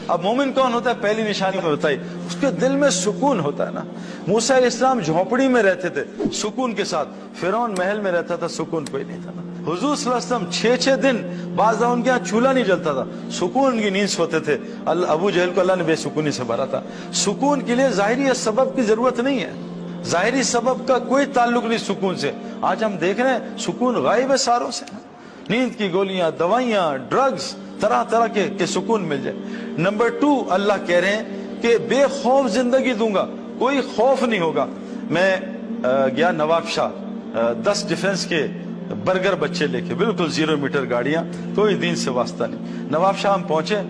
اب مومن کون ہوتا ہے؟ پہلی نشانی میں بتائی، اس کے دل میں سکون ہوتا ہے نا۔ موسیٰ علیہ السلام جھونپڑی میں رہتے تھے سکون کے ساتھ، فرعون محل میں رہتا تھا، سکون کوئی نہیں تھا نا۔ حضور صلی اللہ علیہ وسلم 6 دن بعض ان کے یہاں چولہا نہیں جلتا تھا، سکون ان کی نیند سوتے تھے۔ ابو جہل کو اللہ نے بے سکونی سے بھرا تھا۔ سکون کے لیے ظاہری سبب کی ضرورت نہیں ہے، ظاہری سبب کا کوئی تعلق نہیں سکون سے۔ آج ہم دیکھ رہے ہیں سکون غائب ہے ساروں سے، نیند کی گولیاں، دوائیاں، ڈرگز، طرح طرح کے سکون مل جائے۔ نمبر 2، اللہ کہہ رہے ہیں کہ بے خوف زندگی دوں گا، کوئی خوف نہیں ہوگا۔ میں گیا نواب شاہ، 10 ڈیفنس کے برگر بچے لے کے، بالکل 0 میٹر گاڑیاں، کوئی دین سے واسطہ نہیں۔ نواب شاہ ہم پہنچے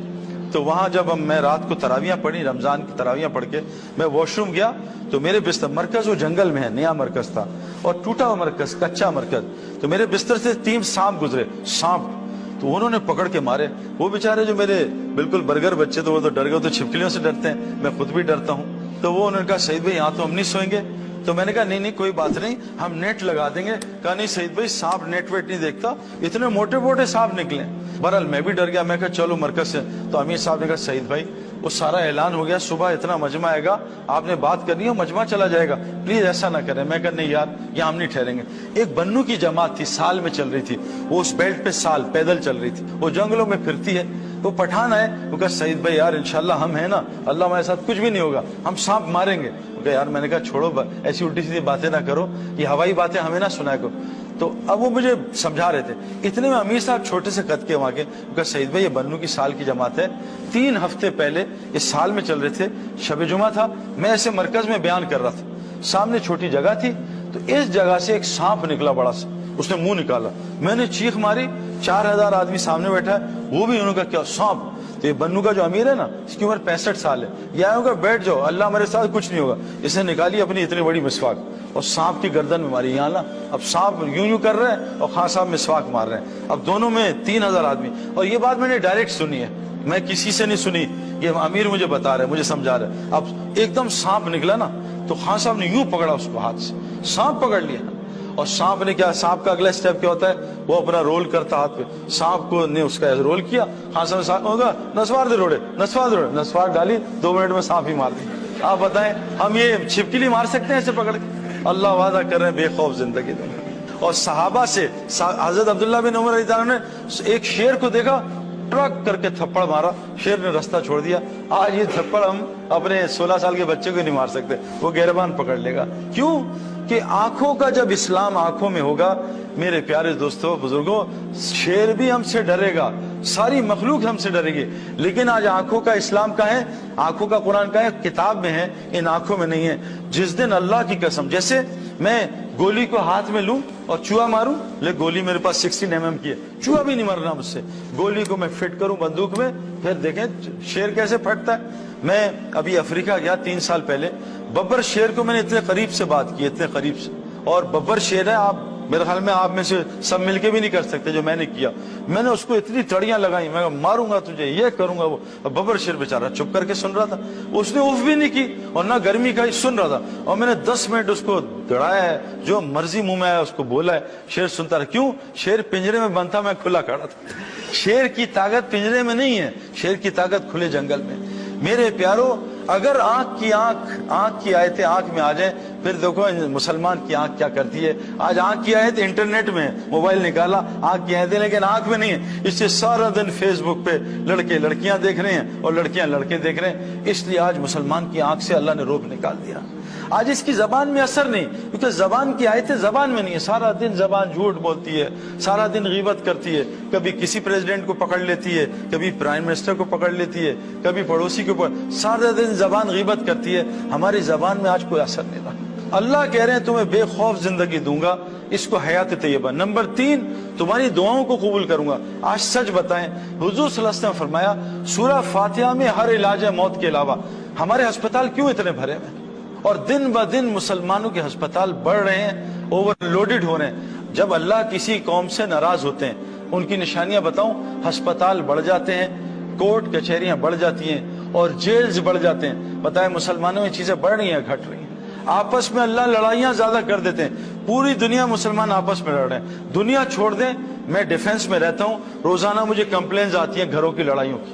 تو وہاں جب میں رات کو تراویاں پڑھی، رمضان کی تراویاں پڑھ کے میں واش روم گیا تو میرے بستر، مرکز وہ جنگل میں ہے، نیا مرکز تھا اور ٹوٹا ہوا مرکز، کچا مرکز، تو میرے بستر سے 3 سانپ گزرے، سانپ، تو انہوں نے پکڑ کے مارے۔ وہ بیچارے جو میرے بالکل برگر بچے تو وہ تو ڈر گئے، تو چھپکلیوں سے ڈرتے ہیں، میں خود بھی ڈرتا ہوں۔ تو وہ انہوں نے کہا سعید بھائی یہاں تو ہم نہیں سوئیں گے۔ تو میں نے کہا نہیں کوئی بات نہیں، ہم نیٹ لگا دیں گے۔ کہا نہیں سعید بھائی سانپ نیٹ ویٹ نہیں دیکھتا، اتنے موٹے موٹے سانپ نکلے۔ بہرحال میں بھی ڈر گیا، میں کہا چلو مرکز سے۔ تو امیر صاحب نے کہا سعید بھائی وہ سارا اعلان ہو گیا، صبح اتنا مجمع آئے گا، آپ نے بات کرنی ہے، مجمع چلا جائے گا، پلیز ایسا نہ کریں۔ میں کہا نہیں یار یہاں ہم نہیں ٹھہریں گے۔ ایک بنو کی جماعت تھی، سال میں چل رہی تھی، وہ اس بیلٹ پہ سال پیدل چل رہی تھی، وہ جنگلوں میں پھرتی ہے۔ وہ پٹھان آئے، وہ کہا سعید بھائی یار انشاءاللہ ہم ہیں نا، اللہ ہمارے ساتھ کچھ بھی نہیں ہوگا، ہم سانپ ماریں گے۔ وہ کہا یار، میں نے کہا چھوڑو ایسی الٹی سیدھی باتیں نہ کرو، یہ ہوائی باتیں ہمیں نہ سنایا کرو۔ تو اب وہ مجھے سمجھا رہے تھے، اتنے میں امیر صاحب چھوٹے سے قد کے وہاں کے، وہ کہا سعید بھائی یہ بنو کی سال کی جماعت ہے، 3 ہفتے پہلے اس سال میں چل رہے تھے، شب جمعہ تھا، میں ایسے مرکز میں بیان کر رہا تھا، سامنے چھوٹی جگہ تھی، تو اس جگہ سے ایک سانپ نکلا بڑا سا، اس نے منہ نکالا، میں نے چیخ ماری، 4000 آدمی سامنے بیٹھا ہے، وہ بھی انہوں نے کہا کیا سانپ؟ تو یہ بنو کا جو امیر ہے نا، اس کی عمر 65 سال ہے، یہ آئے ہوگا بیٹھ جاؤ، اللہ ہمارے ساتھ کچھ نہیں ہوگا۔ اس نے نکالی اپنی اتنی بڑی مسواک اور سانپ کی گردن میں ماری، یہاں نا، اب سانپ یوں کر رہے ہیں اور خان صاحب مسواک مار رہے ہیں، اب دونوں میں 3000 آدمی۔ اور یہ بات میں نے ڈائریکٹ سنی ہے، میں کسی سے نہیں سنی، یہ امیر مجھے بتا رہے ہیں، مجھے سمجھا رہے ہیں۔ اب ایک دم سانپ نکلا نا، تو خان صاحب نے یوں پکڑا اس کو ہاتھ سے، سانپ پکڑ لیا، اور سانپ نے کیا، سانپ کا اگلا سٹیپ کیا ہوتا ہے، وہ اپنا رول کرتا ہاتھ پہ، سانپ کو نے اس کا رول کیا، خان صاحب ہوگا نسوار دے روڑے، نسوار دے روڑے، نسوار ڈالی، 2 منٹ میں سانپ ہی مار دی۔ آپ بتائیں ہم یہ چھپکلی مار سکتے ہیں ایسے پکڑ کے؟ اللہ وعدہ کر رہے ہیں بے خوف زندگی دیں گے۔ اور صحابہ سے حضرت عبداللہ بن عمر رضی اللہ عنہ نے ایک شیر کو دیکھا، ٹرک کر کے تھپڑ مارا، شیر نے رستہ چھوڑ دیا۔ آج یہ تھپڑ ہم اپنے 16 سال کے بچے کو نہیں مار سکتے، وہ گہربان پکڑ لے گا۔ کیوں کہ آنکھوں کا جب اسلام آنکھوں میں ہوگا، میرے پیارے دوستو بزرگوں، شیر بھی ہم سے ڈرے گا، ساری مخلوق ہم سے ڈرے گی، لیکن آج آنکھوں کا اسلام کا ہے، آنکھوں کا قرآن کا ہے، کتاب میں ہے، ان آنکھوں میں نہیں ہے۔ جس دن اللہ کی قسم، جیسے میں گولی کو ہاتھ میں لوں اور چوہا ماروں، لیکن گولی میرے پاس 16 mm کی ہے، چوہا بھی نہیں مرنا مجھ سے، گولی کو میں فٹ کروں بندوق میں، پھر دیکھیں شیر کیسے پھٹتا ہے۔ میں ابھی افریقہ گیا 3 سال پہلے، ببر شیر کو میں نے اتنے قریب سے بات کی، اتنے قریب سے، اور ببر شیر ہے، آپ میرے خیال میں آپ میں سے سب مل کے بھی نہیں کر سکتے جو میں نے کیا۔ میں نے اس کو اتنی تڑیاں لگائی، میں ماروں گا تجھے، یہ کروں گا وہ۔ ببر شیر بیچارہ چپ کر کے سن رہا تھا، اس نے اف بھی نہیں کی اور نہ گرمی کا، سن رہا تھا، اور میں نے 10 منٹ اس کو دڑایا ہے، جو مرضی منہ میں آیا اس کو بولا ہے، شیر سنتا رہا۔ کیوں؟ شیر پنجرے میں بند تھا، میں کھلا کھڑا تھا۔ شیر کی طاقت پنجرے میں نہیں ہے، شیر کی طاقت کھلے جنگل میں۔ میرے پیارو، اگر آنکھ کی آیتیں آنکھ میں آ جائیں، پھر دیکھو مسلمان کی آنکھ کیا کرتی ہے۔ آج آنکھ کی آیت انٹرنیٹ میں، موبائل نکالا، آنکھ کی آیتیں، لیکن آنکھ میں نہیں ہے۔ اس سے سارا دن فیس بک پہ لڑکے لڑکیاں دیکھ رہے ہیں اور لڑکیاں لڑکے دیکھ رہے ہیں، اس لیے آج مسلمان کی آنکھ سے اللہ نے روب نکال دیا۔ آج اس کی زبان میں اثر نہیں، کیونکہ زبان کی آیتیں زبان میں نہیں ہے، سارا دن زبان جھوٹ بولتی ہے، سارا دن غیبت کرتی ہے، کبھی کسی پریزیڈنٹ کو پکڑ لیتی ہے، کبھی پرائم منسٹر کو پکڑ لیتی ہے، کبھی پڑوسی کو سارا دن زبان غیبت کرتی ہے۔ ہماری زبان میں آج کوئی اثر نہیں رہا۔ اللہ کہہ رہے ہیں تمہیں بے خوف زندگی دوں گا، اس کو حیات طیبہ۔ نمبر 3، تمہاری دعاؤں کو قبول کروں گا۔ آج سچ بتائیں، حضور صلی اللہ علیہ وسلم نے فرمایا سورہ فاتحہ میں ہر علاج ہے موت کے علاوہ۔ ہمارے ہسپتال کیوں اتنے بھرے ہیں؟ اور دن بہ دن مسلمانوں کے ہسپتال بڑھ رہے ہیں، اوور لوڈڈ ہو رہے ہیں۔ جب اللہ کسی قوم سے ناراض ہوتے ہیں، ان کی نشانیاں بتاؤں، ہسپتال بڑھ جاتے ہیں، کورٹ کچہریاں بڑھ جاتی ہیں اور جیلز بڑھ جاتے ہیں۔ بتائیں مسلمانوں میں چیزیں بڑھ رہی ہیں گھٹ رہی ہیں؟ آپس میں اللہ لڑائیاں زیادہ کر دیتے ہیں، پوری دنیا مسلمان آپس میں لڑ رہے ہیں۔ دنیا چھوڑ دیں، میں ڈیفنس میں رہتا ہوں، روزانہ مجھے کمپلینز آتی ہیں گھروں کی لڑائیوں کی،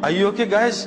Are you okay guys?